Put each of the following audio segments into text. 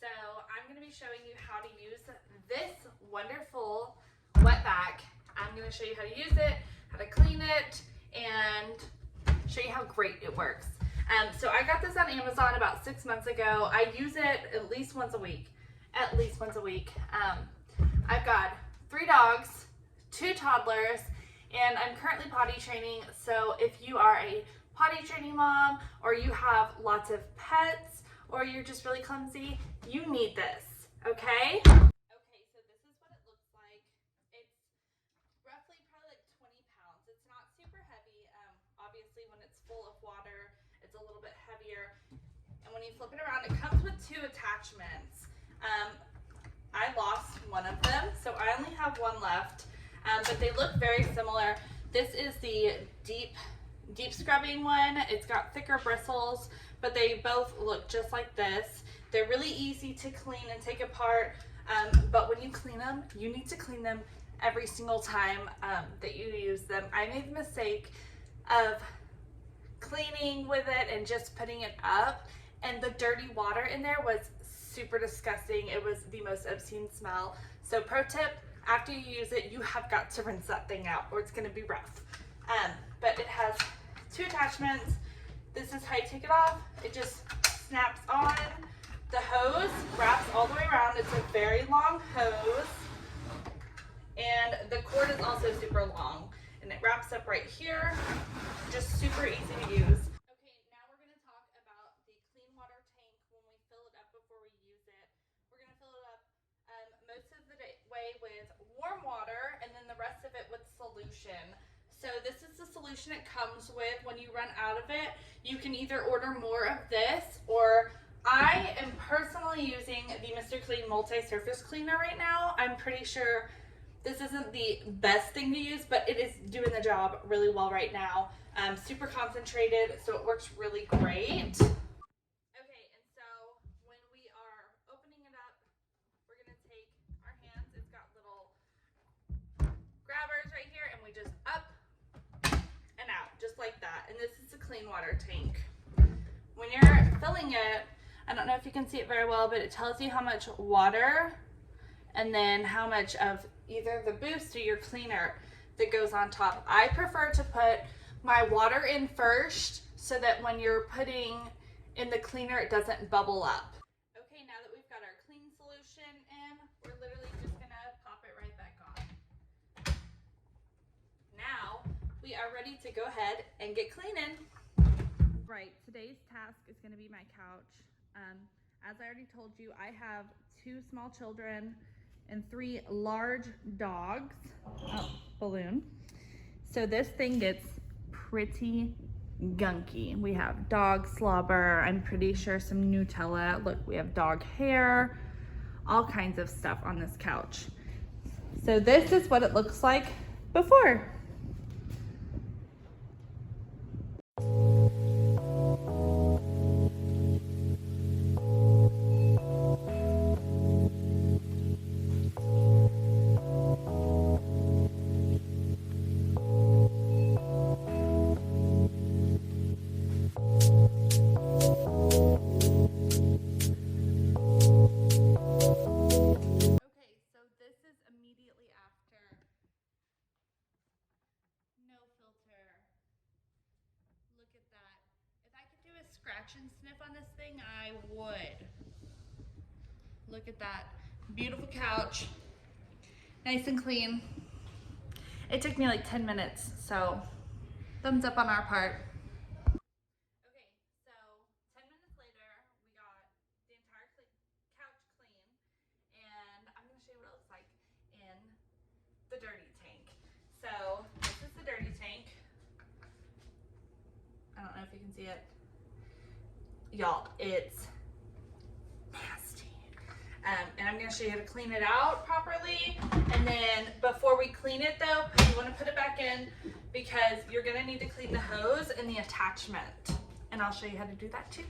So I'm going to be showing you how to use this wonderful wet vac. I'm going to show you how to use it, how to clean it, and show you how great it works. So I got this on Amazon about 6 months ago. I use it at least once a week. I've got 3 dogs, 2 toddlers, and I'm currently potty training. So if you are a potty training mom, or you have lots of pets, or you're just really clumsy, you need this, okay? Okay, so this is what it looks like. It's roughly probably like 20 pounds. It's not super heavy. Obviously when it's full of water, it's a little bit heavier. And when you flip it around, it comes with 2 attachments. I lost one of them, so I only have one left, but they look very similar. This is the deep scrubbing one. It's got thicker bristles, but they both look just like this. They're really easy to clean and take apart, but when you clean them, you need to clean them every single time that you use them. I made the mistake of cleaning with it and just putting it up, and the dirty water in there was super disgusting. It was the most obscene smell. So pro tip, after you use it, you have got to rinse that thing out or it's gonna be rough. But it has 2 attachments. This is how you take it off. It just snaps on. The hose wraps all the way around. It's a very long hose. And the cord is also super long. And it wraps up right here. Just super easy to use. Okay, now we're gonna talk about the clean water tank when we fill it up before we use it. We're gonna fill it up most of the way with warm water, and then the rest of it with solution. So this is the solution it comes with. When you run out of it, you can either order more of this, or I am personally using the Mr. Clean multi-surface cleaner right now. I'm pretty sure this isn't the best thing to use, but it is doing the job really well right now. Super concentrated, so it works really great. Okay, and so when we are opening it up, we're gonna take our hands. It's got little grabbers right here, and we just up and out, just like that. And this is a clean water tank. When you're filling it, I don't know if you can see it very well, but it tells you how much water and then how much of either the boost or your cleaner that goes on top. I prefer to put my water in first so that when you're putting in the cleaner, it doesn't bubble up. Okay, now that we've got our clean solution in, we're literally just gonna pop it right back on. Now we are ready to go ahead and get cleaning. Right, today's task is gonna be my couch. As I already told you, I have 2 small children and 3 large dogs. Oh, balloon. So this thing gets pretty gunky. We have dog slobber, I'm pretty sure some Nutella. Look, we have dog hair, all kinds of stuff on this couch. So this is what it looks like before. Scratch and sniff on this thing, I would. Look at that beautiful couch, nice and clean. It took me like 10 minutes, so thumbs up on our part. Okay, so 10 minutes later, we got the entire couch clean, and I'm gonna show you what it looks like in the dirty tank. So this is the dirty tank. I don't know if you can see it. Y'all, it's nasty. And I'm gonna show you how to clean it out properly. And then before we clean it though, you wanna put it back in because you're gonna need to clean the hose and the attachment. And I'll show you how to do that too.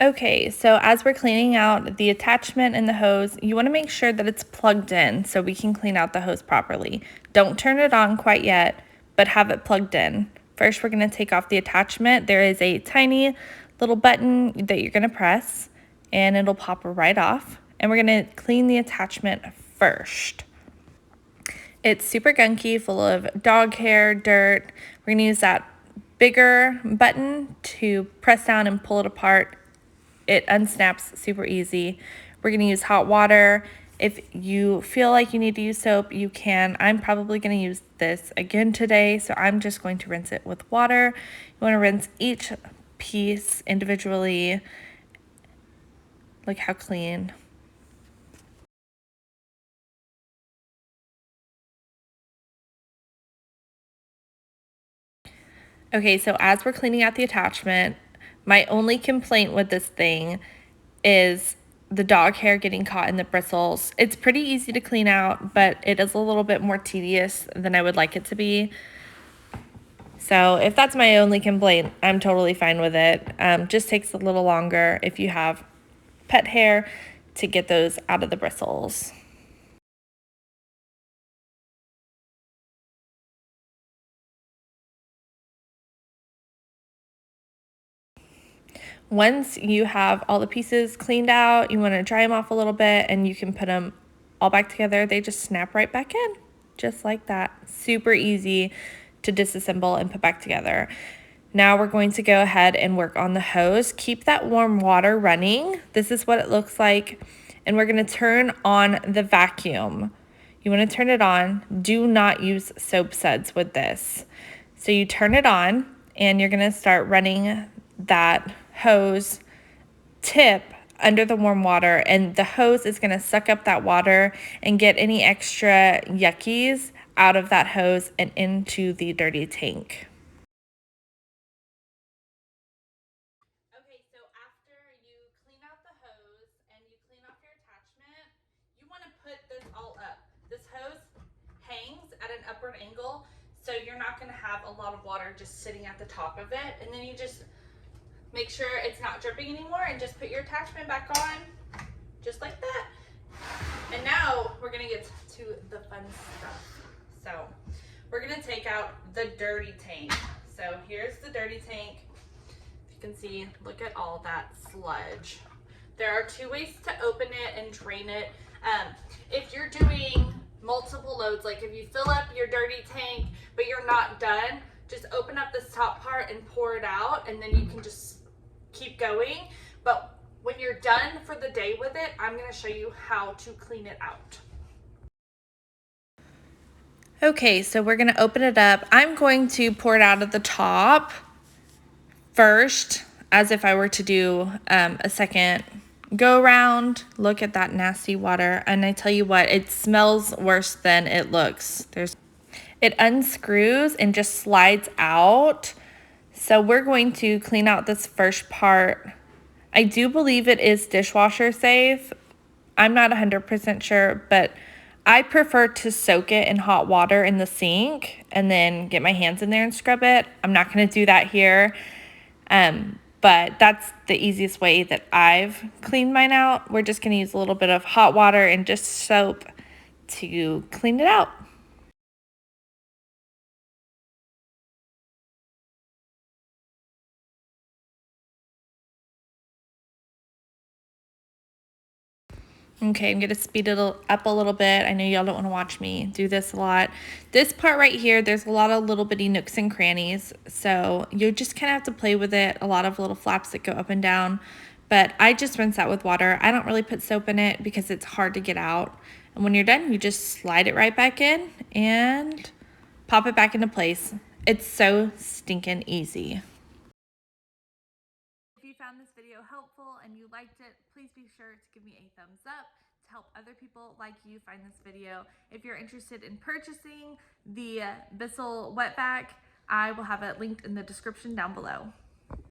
Okay, so as we're cleaning out the attachment and the hose, you wanna make sure that it's plugged in so we can clean out the hose properly. Don't turn it on quite yet, but have it plugged in. First, we're going to take off the attachment. There is a tiny little button that you're going to press, and it'll pop right off. And we're gonna clean the attachment first. It's super gunky, full of dog hair, dirt. We're gonna use that bigger button to press down and pull it apart. It unsnaps super easy. We're gonna use hot water. If you feel like you need to use soap, you can. I'm probably gonna use this again today, so I'm just going to rinse it with water. You wanna rinse each piece individually. Look how clean. Okay, so as we're cleaning out the attachment, my only complaint with this thing is the dog hair getting caught in the bristles. It's pretty easy to clean out, but it is a little bit more tedious than I would like it to be. So if that's my only complaint, I'm totally fine with it. Just takes a little longer if you have pet hair to get those out of the bristles. Once you have all the pieces cleaned out, you want to dry them off a little bit and you can put them all back together. They just snap right back in, just like that. Super easy to disassemble and put back together. Now we're going to go ahead and work on the hose. Keep that warm water running. This is what it looks like. And we're going to turn on the vacuum. You want to turn it on. Do not use soap suds with this. So you turn it on and you're going to start running that hose tip under the warm water, and the hose is going to suck up that water and get any extra yuckies out of that hose and into the dirty tank. Okay, so after you clean out the hose and you clean off your attachment, you want to put this all up. This hose hangs at an upward angle, so you're not going to have a lot of water just sitting at the top of it, and then you just make sure it's not dripping anymore and just put your attachment back on, just like that. And now we're gonna get to the fun stuff. So we're gonna take out the dirty tank. So here's the dirty tank. If you can see, look at all that sludge. There are two ways to open it and drain it. If you're doing multiple loads, like if you fill up your dirty tank, but you're not done, just open up this top part and pour it out, and then you can just keep going. But when you're done for the day with it, I'm going to show you how to clean it out. Okay, so we're going to open it up. I'm going to pour it out at the top first, as if I were to do a second go around. Look at that nasty water, and I tell you what, it smells worse than it looks. It unscrews and just slides out. So we're going to clean out this first part. I do believe it is dishwasher safe. I'm not 100% sure, but I prefer to soak it in hot water in the sink and then get my hands in there and scrub it. I'm not going to do that here, but that's the easiest way that I've cleaned mine out. We're just going to use a little bit of hot water and just soap to clean it out. Okay, I'm gonna speed it up a little bit. I know y'all don't wanna watch me do this a lot. This part right here, there's a lot of little bitty nooks and crannies, so you just kinda have to play with it. A lot of little flaps that go up and down, but I just rinse that with water. I don't really put soap in it because it's hard to get out. And when you're done, you just slide it right back in and pop it back into place. It's so stinking easy. If you found this video helpful and you liked it, please be sure to give me a thumbs up to help other people like you find this video. If you're interested in purchasing the Bissell wet vac, I will have it linked in the description down below.